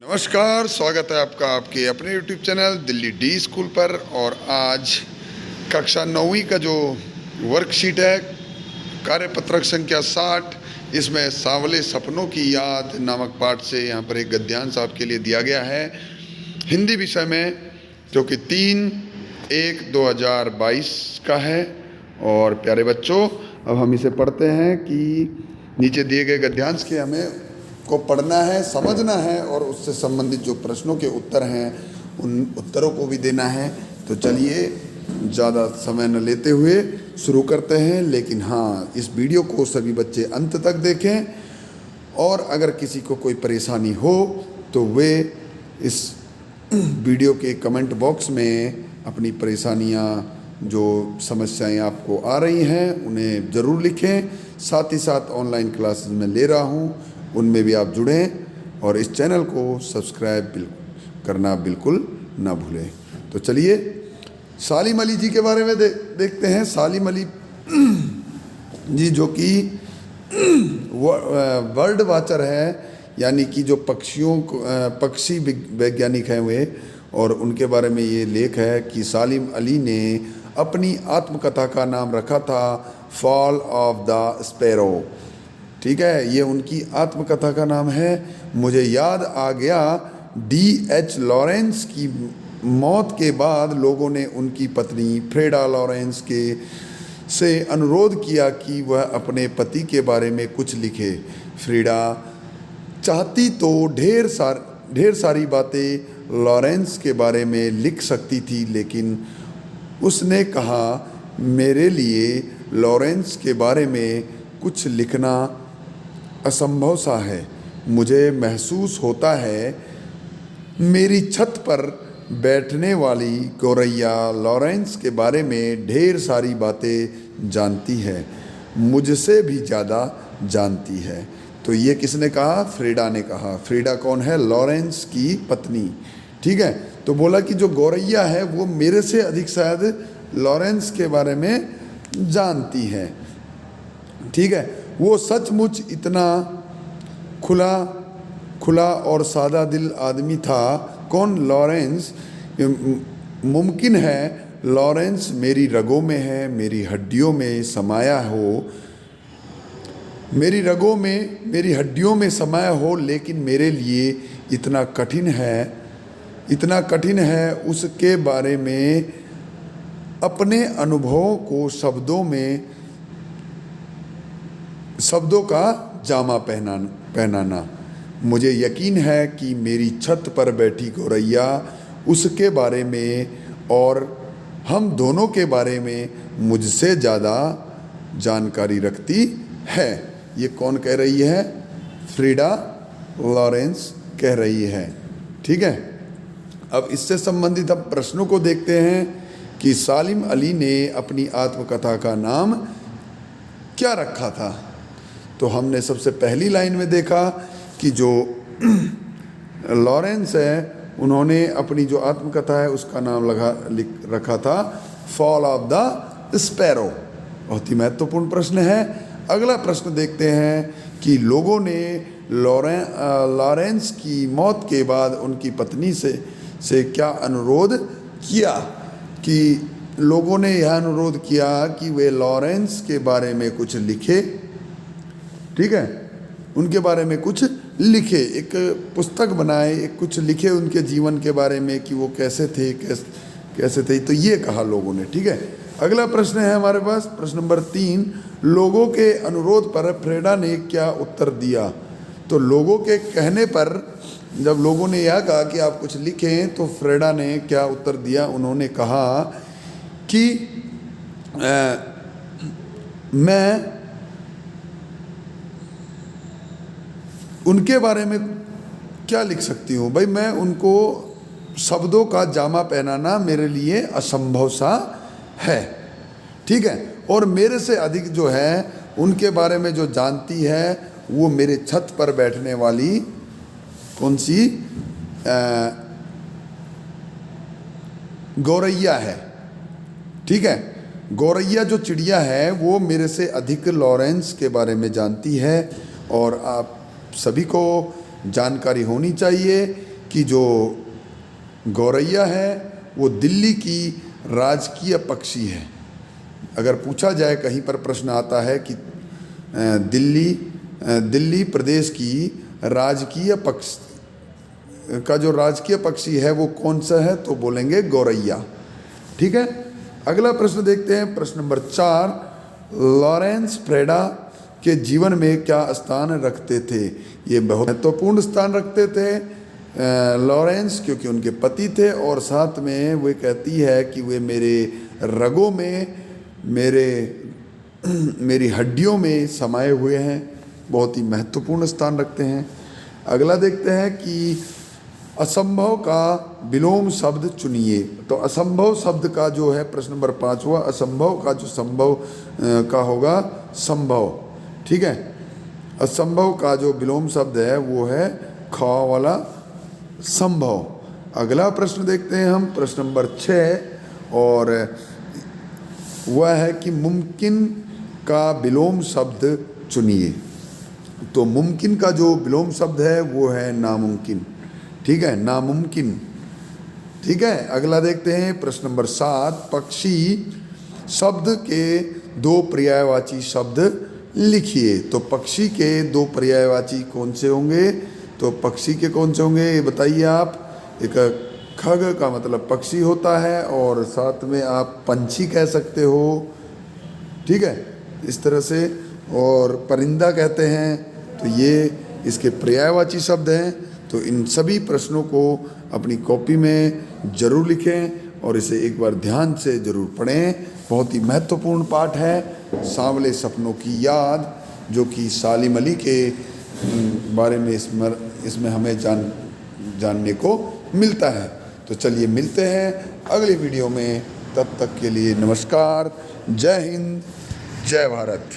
नमस्कार, स्वागत है आपका आपके अपने YouTube channel Delhi D school पर। और आज कक्षा 9वीं का जो वर्कशीट है, कार्यपत्रक संख्या 60, इसमें सांवले सपनों की याद नामक पाठ से यहाँ पर एक गद्यांश आपके लिए दिया गया है हिंदी विषय में, जो कि 3/1/2022 का है। और प्यारे बच्चों, अब हम इसे पढ़ते हैं कि नीचे दिए गए गद्यांश के हमें को पढ़ना है, समझना है और उससे संबंधित जो प्रश्नों के उत्तर हैं उन उत्तरों को भी देना है। तो चलिए ज़्यादा समय न लेते हुए शुरू करते हैं। लेकिन हाँ, इस वीडियो को सभी बच्चे अंत तक देखें और अगर किसी को कोई परेशानी हो तो वे इस वीडियो के कमेंट बॉक्स में अपनी परेशानियाँ, जो समस्याएं आपको आ रही हैं, उन्हें ज़रूर लिखें। साथ ही साथ ऑनलाइन क्लासेस में ले रहा हूँ, उनमें भी आप जुड़ें और इस चैनल को सब्सक्राइब करना बिल्कुल ना भूलें। तो चलिए सालिम अली जी के बारे में देखते हैं। सालिम अली जी जो कि बर्ड वाचर है, यानी कि जो पक्षी वैज्ञानिक हैं वे, और उनके बारे में ये लेख है कि सालिम अली ने अपनी आत्मकथा का नाम रखा था फॉल ऑफ द स्पैरो। ठीक है, ये उनकी आत्मकथा का नाम है। मुझे याद आ गया, D.H. लॉरेंस की मौत के बाद लोगों ने उनकी पत्नी फ्रेडा लॉरेंस से अनुरोध किया कि वह अपने पति के बारे में कुछ लिखे। फ्रेडा चाहती तो ढेर सारी बातें लॉरेंस के बारे में लिख सकती थी, लेकिन उसने कहा, मेरे लिए लॉरेंस के बारे में कुछ लिखना असंभव सा है। मुझे महसूस होता है मेरी छत पर बैठने वाली गौरैया लॉरेंस के बारे में ढेर सारी बातें जानती है, मुझसे भी ज़्यादा जानती है। तो ये किसने कहा? फ्रेडा ने कहा। फ्रेडा कौन है? लॉरेंस की पत्नी। ठीक है, तो बोला कि जो गौरैया है वो मेरे से अधिक शायद लॉरेंस के बारे में जानती है। ठीक है, वो सचमुच इतना खुला और सादा दिल आदमी था। कौन? लॉरेंस। मुमकिन है लॉरेंस मेरी रगों में है, मेरी हड्डियों में समाया हो, मेरी रगों में, मेरी हड्डियों में समाया हो, लेकिन मेरे लिए इतना कठिन है उसके बारे में अपने अनुभवों को शब्दों का जामा पहनाना। मुझे यकीन है कि मेरी छत पर बैठी गौरैया उसके बारे में और हम दोनों के बारे में मुझसे ज़्यादा जानकारी रखती है। ये कौन कह रही है? फ्रीडा लॉरेंस कह रही है। ठीक है, अब इससे संबंधित हम प्रश्नों को देखते हैं कि सालिम अली ने अपनी आत्मकथा का नाम क्या रखा था। तो हमने सबसे पहली लाइन में देखा कि जो लॉरेंस है, उन्होंने अपनी जो आत्मकथा है उसका नाम रखा था फॉल ऑफ द स्पैरो। बहुत ही महत्वपूर्ण प्रश्न है। अगला प्रश्न देखते हैं कि लोगों ने लॉरेंस की मौत के बाद उनकी पत्नी से क्या अनुरोध किया। कि लोगों ने यह अनुरोध किया कि वे लॉरेंस के बारे में कुछ लिखे। ठीक है, उनके बारे में कुछ लिखे, एक पुस्तक बनाए, एक कुछ लिखे उनके जीवन के बारे में कि वो कैसे थे। तो ये कहा लोगों ने। ठीक है, अगला प्रश्न है हमारे पास, प्रश्न नंबर 3। लोगों के अनुरोध पर फ्रेडा ने क्या उत्तर दिया। तो लोगों के कहने पर जब लोगों ने यह कहा कि आप कुछ लिखें, तो फ्रेडा ने क्या उत्तर दिया? उन्होंने कहा कि मैं उनके बारे में क्या लिख सकती हूँ। भाई, मैं उनको शब्दों का जामा पहनाना मेरे लिए असंभव सा है। ठीक है, और मेरे से अधिक जो है उनके बारे में जो जानती है वो मेरे छत पर बैठने वाली कौन सी गौरैया है। ठीक है, गौरैया जो चिड़िया है वो मेरे से अधिक लॉरेंस के बारे में जानती है। और आप सभी को जानकारी होनी चाहिए कि जो गौरैया है वो दिल्ली की राजकीय पक्षी है। अगर पूछा जाए, कहीं पर प्रश्न आता है कि दिल्ली प्रदेश की राजकीय पक्ष का जो राजकीय पक्षी है वो कौन सा है, तो बोलेंगे गौरैया। ठीक है, अगला प्रश्न देखते हैं, प्रश्न नंबर 4। लॉरेंस प्रेडा के जीवन में क्या स्थान रखते थे? ये बहुत महत्वपूर्ण स्थान रखते थे लॉरेंस, क्योंकि उनके पति थे, और साथ में वे कहती है कि वे मेरे रगों में, मेरी हड्डियों में समाये हुए हैं। बहुत ही महत्वपूर्ण स्थान रखते हैं। अगला देखते हैं कि असंभव का विलोम शब्द चुनिए। तो असंभव शब्द का जो है प्रश्न नंबर 5 असंभव का जो संभव का होगा संभव। ठीक है, असंभव का जो विलोम शब्द है वो है ख वाला संभव। अगला प्रश्न देखते हैं हम, प्रश्न नंबर 6, और वह है कि मुमकिन का विलोम शब्द चुनिए। तो मुमकिन का जो विलोम शब्द है वो है नामुमकिन। ठीक है, नामुमकिन। ठीक है, अगला देखते हैं प्रश्न नंबर 7। पक्षी शब्द के 2 पर्यायवाची शब्द लिखिए। तो पक्षी के 2 पर्यायवाची कौन से होंगे? तो पक्षी के कौन से होंगे ये बताइए आप। एक खग का मतलब पक्षी होता है, और साथ में आप पंछी कह सकते हो। ठीक है, इस तरह से, और परिंदा कहते हैं। तो ये इसके पर्यायवाची शब्द हैं। तो इन सभी प्रश्नों को अपनी कॉपी में ज़रूर लिखें और इसे एक बार ध्यान से ज़रूर पढ़ें। बहुत ही महत्वपूर्ण पाठ है सांवले सपनों की याद, जो कि सालिम अली के बारे में इसमें हमें जानने को मिलता है। तो चलिए मिलते हैं अगली वीडियो में, तब तक के लिए नमस्कार, जय हिंद, जय भारत।